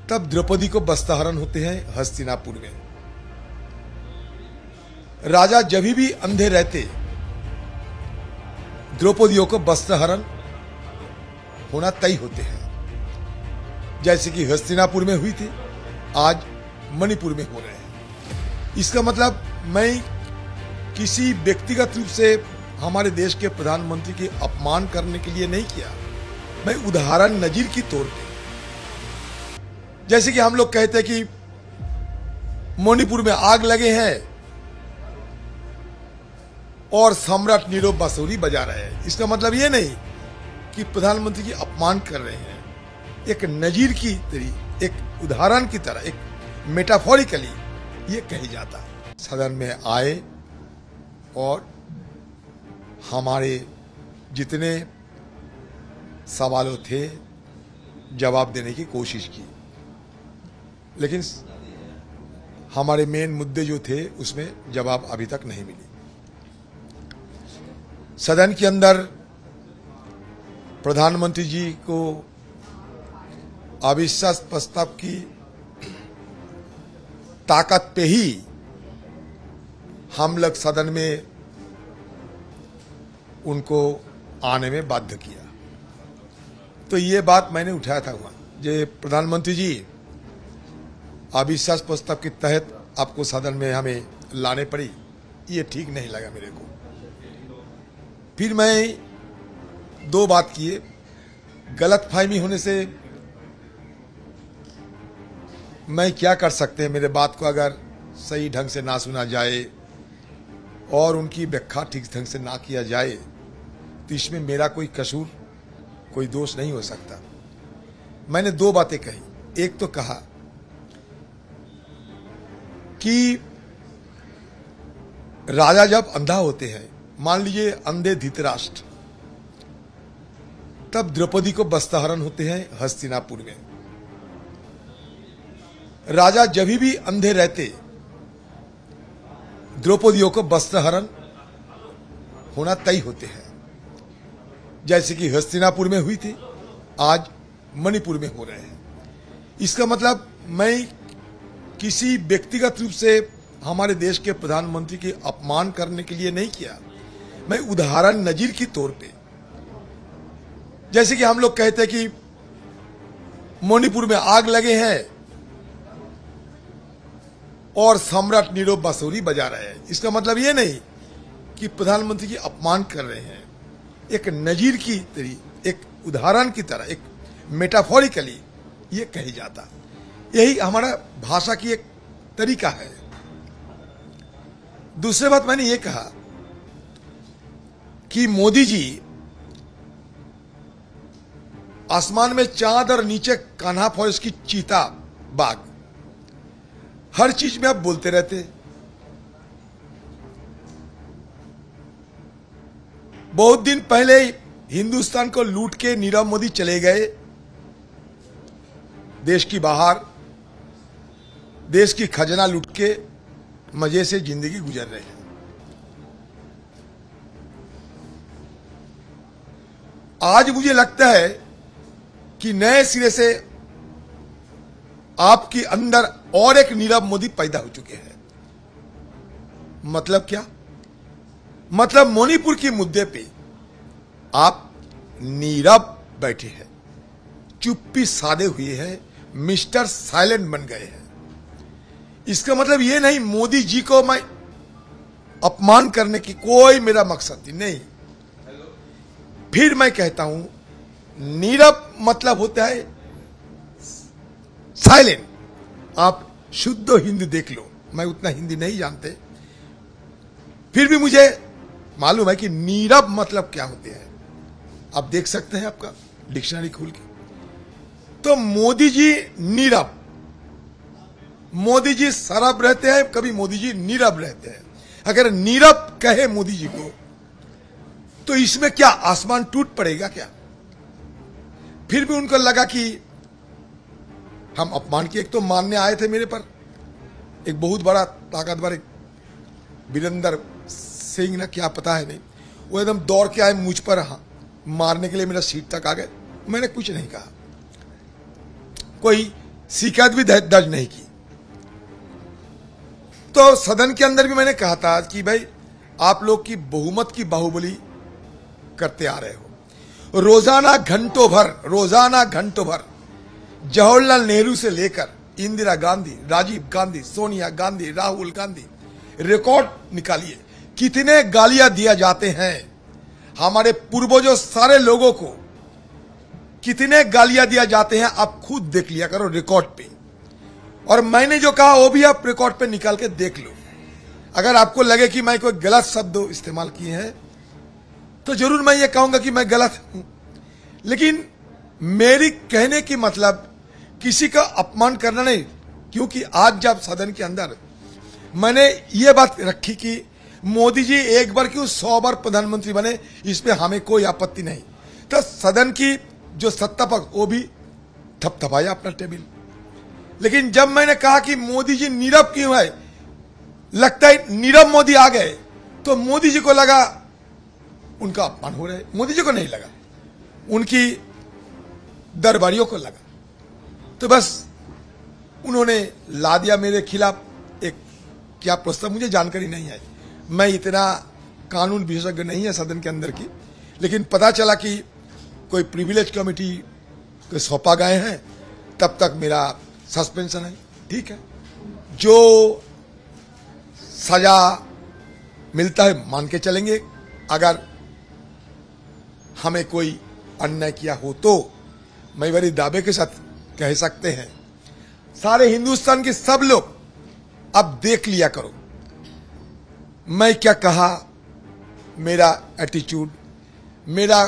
तब द्रौपदी को वस्त्रहरण होते हैं हस्तिनापुर में। राजा जब भी अंधे रहते, द्रौपदियों को वस्त्रहरण होना तय होते हैं। जैसे कि हस्तिनापुर में हुई थी, आज मणिपुर में हो रहे हैं। इसका मतलब मैं किसी व्यक्तिगत रूप से हमारे देश के प्रधानमंत्री की अपमान करने के लिए नहीं किया, मैं उदाहरण नजीर की तौर पे, जैसे कि हम लोग कहते हैं कि मणिपुर में आग लगे हैं और सम्राट नीरव बांसुरी बजा रहे हैं, इसका मतलब ये नहीं कि प्रधानमंत्री की अपमान कर रहे हैं। एक नजीर की तरह, एक उदाहरण की तरह, एक मेटाफोरिकली ये कही जाता। सदन में आए और हमारे जितने सवालों थे जवाब देने की कोशिश की, लेकिन हमारे मेन मुद्दे जो थे उसमें जवाब अभी तक नहीं मिली। सदन के अंदर प्रधानमंत्री जी को अविश्वास प्रस्ताव की ताकत पे ही हम लोग सदन में उनको आने में बाध्य किया। तो ये बात मैंने उठाया था वहां, जे प्रधानमंत्री जी अविश्वास प्रस्ताव के तहत आपको सदन में हमें लाने पड़ी, ये ठीक नहीं लगा मेरे को। फिर मैं दो बात किए, गलतफहमी होने से मैं क्या कर सकते हैं, मेरे बात को अगर सही ढंग से ना सुना जाए और उनकी व्याख्या ठीक ढंग से ना किया जाए तो इसमें मेरा कोई कसूर, कोई दोष नहीं हो सकता। मैंने दो बातें कही। एक तो कहा कि राजा जब अंधा होते हैं, मान लीजिए अंधे धृतराष्ट्र, तब द्रौपदी को वस्त्रहरण होते हैं हस्तिनापुर में। राजा जब भी अंधे रहते, द्रौपदियों को वस्त्रहरण होना तय होते हैं। जैसे कि हस्तिनापुर में हुई थी, आज मणिपुर में हो रहे हैं। इसका मतलब मैं किसी व्यक्तिगत रूप से हमारे देश के प्रधानमंत्री की अपमान करने के लिए नहीं किया, मैं उदाहरण नजीर की तौर पे, जैसे कि हम लोग कहते हैं कि मणिपुर में आग लगे हैं और सम्राट नीरव बांसुरी बजा रहे हैं, इसका मतलब ये नहीं कि प्रधानमंत्री की अपमान कर रहे हैं। एक नजीर की तरह, एक उदाहरण की तरह, एक मेटाफोरिकली ये कही जाता। यही हमारा भाषा की एक तरीका है। दूसरी बात मैंने ये कहा कि मोदी जी आसमान में चांद और नीचे कान्हा फॉरेस्ट की चीता बाघ, हर चीज में आप बोलते रहते। बहुत दिन पहले हिंदुस्तान को लूट के नीरव मोदी चले गए देश की बाहर, देश की खजाना लूट के मजे से जिंदगी गुजर रहे हैं। आज मुझे लगता है कि नए सिरे से आपके अंदर और एक नीरव मोदी पैदा हो चुके हैं। मतलब क्या? मतलब मणिपुर के मुद्दे पे आप नीरव बैठे हैं, चुप्पी साधे हुए हैं, मिस्टर साइलेंट बन गए हैं। इसका मतलब ये नहीं मोदी जी को मैं अपमान करने की कोई मेरा मकसद नहीं। फिर मैं कहता हूं, नीरव मतलब होता है साइलेंट। आप शुद्ध हिंदी देख लो, मैं उतना हिंदी नहीं जानते, फिर भी मुझे मालूम है कि नीरव मतलब क्या होते हैं। आप देख सकते हैं आपका डिक्शनरी खोल के। तो मोदी जी नीरव, मोदी जी सरब रहते हैं, कभी मोदी जी नीरव रहते हैं। अगर नीरव कहे मोदी जी को तो इसमें क्या आसमान टूट पड़ेगा क्या? फिर भी उनको लगा कि हम अपमान किए। एक तो मानने आए थे मेरे पर, एक बहुत बड़ा ताकतवर वीरेंद्र सिंह ना क्या पता है नहीं, वो एकदम दौड़ के आए मुझ पर मारने के लिए, मेरा सीट तक आ गए। मैंने कुछ नहीं कहा, कोई शिकायत भी दर्ज नहीं की। तो सदन के अंदर भी मैंने कहा था कि भाई आप लोग की बहुमत की बाहुबली करते आ रहे हो। रोजाना घंटों भर जवाहरलाल नेहरू से लेकर इंदिरा गांधी, राजीव गांधी, सोनिया गांधी, राहुल गांधी, रिकॉर्ड निकालिए कितने गालियां दिया जाते हैं हमारे पूर्वजों सारे लोगों को, कितने गालियां दिया जाते हैं आप खुद देख लिया करो रिकॉर्ड पे। और मैंने जो कहा वो भी आप रिकॉर्ड पे निकाल के देख लो। अगर आपको लगे कि मैं कोई गलत शब्द इस्तेमाल किए हैं तो जरूर मैं ये कहूंगा कि मैं गलत हूं, लेकिन मेरी कहने की मतलब किसी का अपमान करना नहीं। क्योंकि आज जब सदन के अंदर मैंने ये बात रखी कि मोदी जी एक बार क्यों 100 बार प्रधानमंत्री बने, इस पे हमें कोई आपत्ति नहीं, तो सदन की जो सत्ता पक्ष वो भी थपथपाया अपना टेबल। लेकिन जब मैंने कहा कि मोदी जी नीरव क्यों है, लगता है नीरव मोदी आ गए, तो मोदी जी को लगा उनका अपमान हो रहा है। मोदी जी को नहीं लगा, उनकी दरबारियों को लगा। तो बस उन्होंने ला दिया मेरे खिलाफ एक क्या प्रस्ताव, मुझे जानकारी नहीं है, मैं इतना कानून विशेषज्ञ नहीं है सदन के अंदर की, लेकिन पता चला कि कोई प्रिविलेज कमेटी को सौंपा गए हैं, तब तक मेरा सस्पेंशन है। ठीक है, जो सजा मिलता है मान के चलेंगे। अगर हमें कोई अन्याय किया हो तो मैं बड़ी दावे के साथ कह सकते हैं, सारे हिंदुस्तान के सब लोग अब देख लिया करो मैं क्या कहा, मेरा एटीट्यूड, मेरा